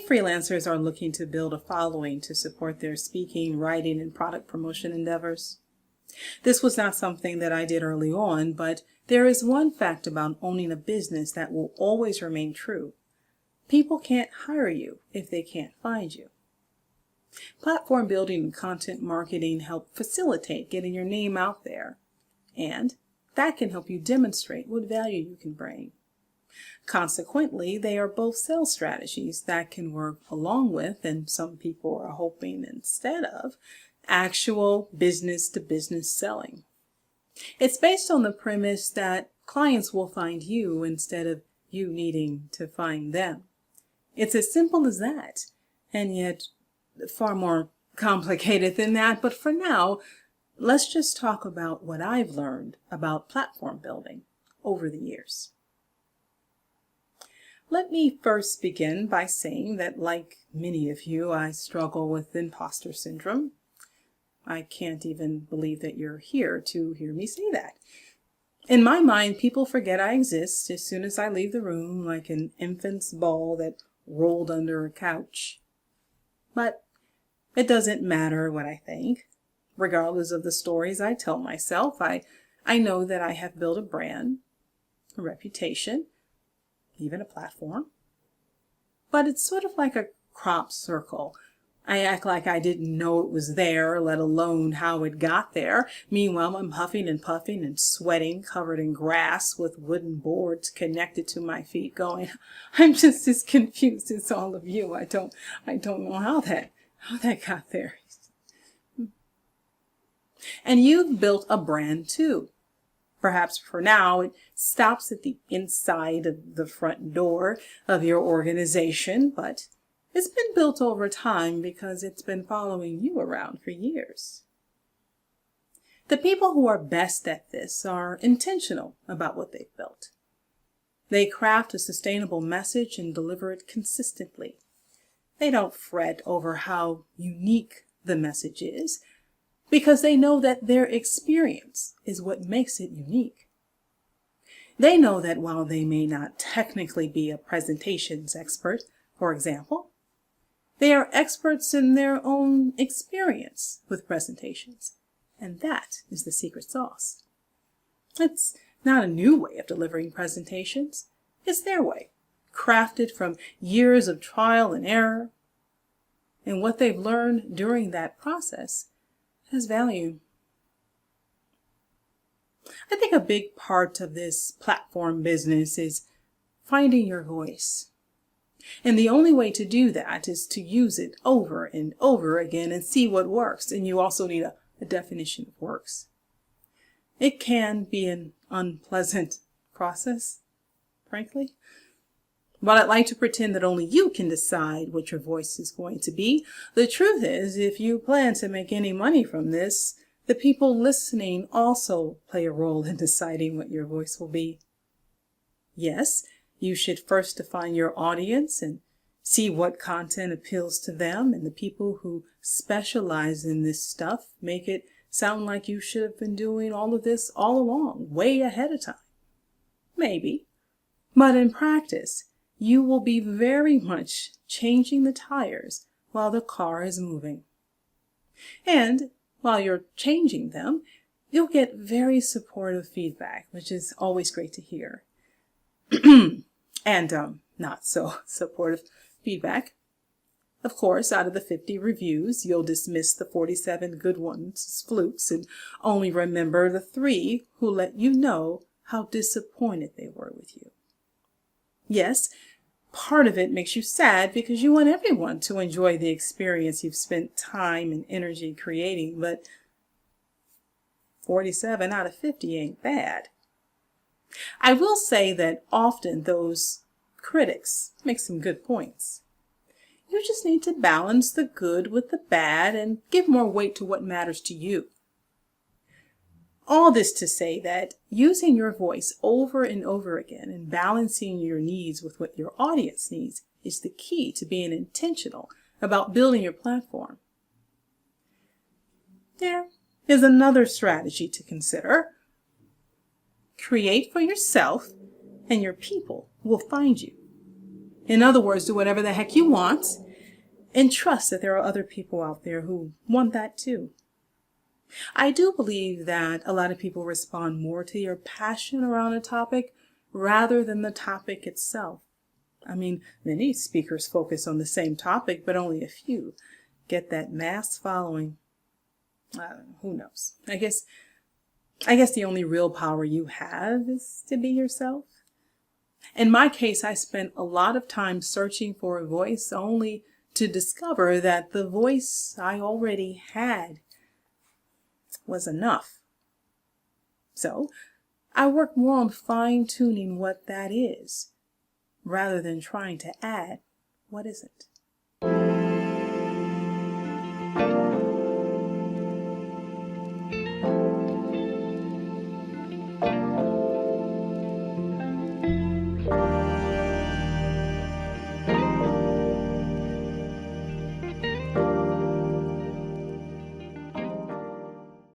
Many freelancers are looking to build a following to support their speaking, writing, and product promotion endeavors. This was not something that I did early on, but there is one fact about owning a business that will always remain true. People can't hire you if they can't find you. Platform building and content marketing help facilitate getting your name out there, and that can help you demonstrate what value you can bring. Consequently, they are both sales strategies that can work along with, and some people are hoping instead of, actual business-to-business selling. It's based on the premise that clients will find you instead of you needing to find them. It's as simple as that, and yet far more complicated than that. But for now, let's just talk about what I've learned about platform building over the years. Let me first begin by saying that, like many of you, I struggle with imposter syndrome. I can't even believe that you're here to hear me say that. In my mind, people forget I exist as soon as I leave the room, like an infant's ball that rolled under a couch. But it doesn't matter what I think. Regardless of the stories I tell myself, I know that I have built a brand, a reputation, even a platform. But it's sort of like a crop circle. I act like I didn't know it was there, let alone how it got there. Meanwhile, I'm huffing and puffing and sweating, covered in grass with wooden boards connected to my feet, going, I'm just as confused as all of you. I don't know how that got there. And you've built a brand too. Perhaps for now, it stops at the inside of the front door of your organization, but it's been built over time because it's been following you around for years. The people who are best at this are intentional about what they've built. They craft a sustainable message and deliver it consistently. They don't fret over how unique the message is, because they know that their experience is what makes it unique. They know that while they may not technically be a presentations expert, for example, they are experts in their own experience with presentations, and that is the secret sauce. It's not a new way of delivering presentations. It's their way, crafted from years of trial and error, and what they've learned during that process has value. I think a big part of this platform business is finding your voice. And the only way to do that is to use it over and over again and see what works. And you also need a definition of works. It can be an unpleasant process, frankly. But I'd like to pretend that only you can decide what your voice is going to be. The truth is, if you plan to make any money from this, the people listening also play a role in deciding what your voice will be. Yes, you should first define your audience and see what content appeals to them, and the people who specialize in this stuff make it sound like you should have been doing all of this all along, way ahead of time. Maybe, but in practice, you will be very much changing the tires while the car is moving. And while you're changing them, you'll get very supportive feedback, which is always great to hear. And not so supportive feedback. Of course, out of the 50 reviews, you'll dismiss the 47 good ones as flukes and only remember the 3 who let you know how disappointed they were with you. Yes, part of it makes you sad because you want everyone to enjoy the experience you've spent time and energy creating, but 47 out of 50 ain't bad. I will say that often those critics make some good points. You just need to balance the good with the bad and give more weight to what matters to you. All this to say that using your voice over and over again and balancing your needs with what your audience needs is the key to being intentional about building your platform. There is another strategy to consider. Create for yourself, and your people will find you. In other words, do whatever the heck you want and trust that there are other people out there who want that too. I do believe that a lot of people respond more to your passion around a topic rather than the topic itself. I mean, many speakers focus on the same topic, but only a few get that mass following. Who knows? I guess the only real power you have is to be yourself. In my case, I spent a lot of time searching for a voice only to discover that the voice I already had was enough. So I work more on fine-tuning what that is rather than trying to add what isn't.